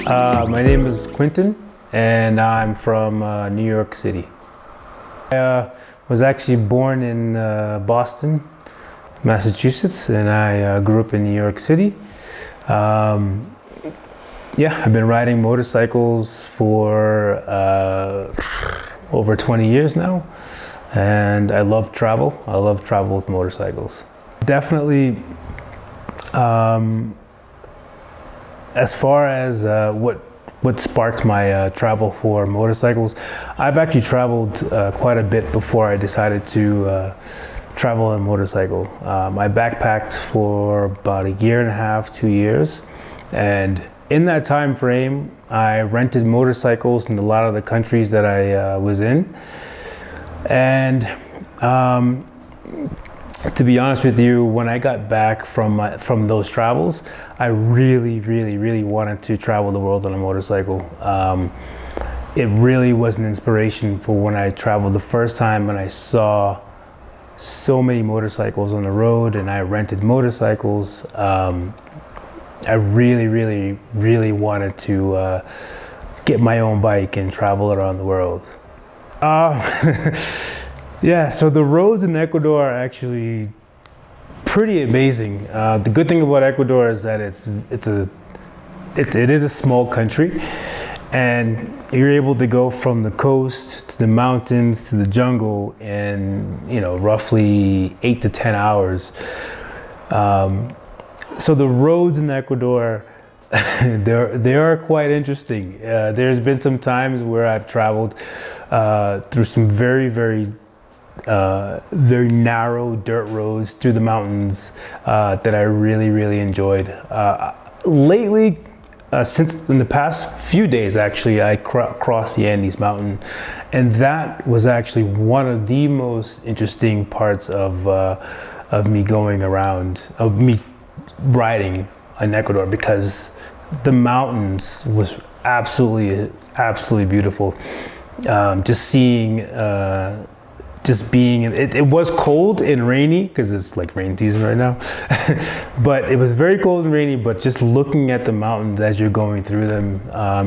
My name is Quintin, and I'm from New York City. I was actually born in Boston, Massachusetts, and I grew up in New York City. Yeah, I've been riding motorcycles for over 20 years now, and I love travel. I love travel with motorcycles. Definitely, as far as what sparked my travel for motorcycles, I've actually traveled quite a bit before I decided to travel on a motorcycle. I backpacked for about a year and a half, 2 years, and in that time frame, I rented motorcycles in a lot of the countries that I was in. And to be honest with you, when I got back from those travels, I really wanted to travel the world on a motorcycle. It really was an inspiration for when I traveled the first time and I saw so many motorcycles on the road and I rented motorcycles. I really wanted to get my own bike and travel around the world. Yeah, so the roads in Ecuador are actually pretty amazing. The good thing about Ecuador is that it is a small country, and you're able to go from the coast to the mountains to the jungle in roughly 8 to 10 hours. So the roads in Ecuador, they are quite interesting. There's been some times where I've traveled through some very narrow dirt roads through the mountains that I really enjoyed. Lately, since in the past few days, actually, I crossed the Andes Mountain, and that was actually one of the most interesting parts of me going around, of me riding in Ecuador, because the mountains was absolutely beautiful. Just seeing, it was cold and rainy because it's like rain season right now, but it was very cold and rainy. But just looking at the mountains as you're going through them,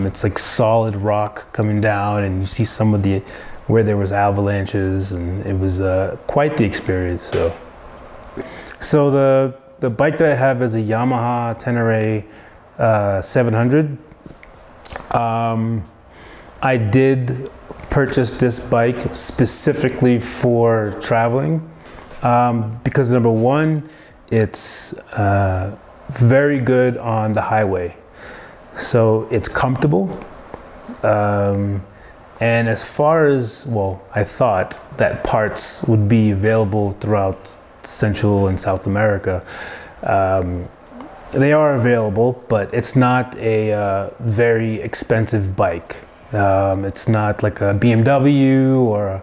it's like solid rock coming down, and you see some of where there was avalanches, and it was quite the experience. So the bike that I have is a Yamaha Tenere 700. I did purchase this bike specifically for traveling because number one, it's very good on the highway. So it's comfortable. And as far as, I thought that parts would be available throughout Central and South America. They are available, but it's not a very expensive bike. It's not like a BMW or a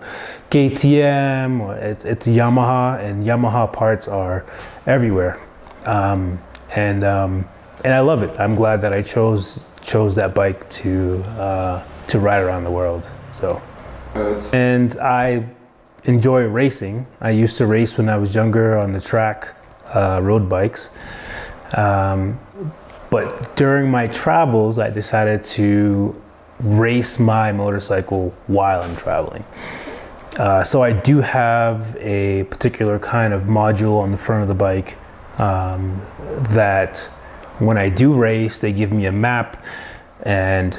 KTM, or it's Yamaha, and Yamaha parts are everywhere. And I love it. I'm glad that I chose that bike to ride around the world. So, and I enjoy racing. I used to race when I was younger on the track, road bikes. But during my travels, I decided to race my motorcycle while I'm traveling. So I do have a particular kind of module on the front of the bike that when I do race, they give me a map, and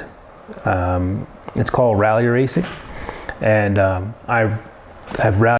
it's called rally racing. And I have rally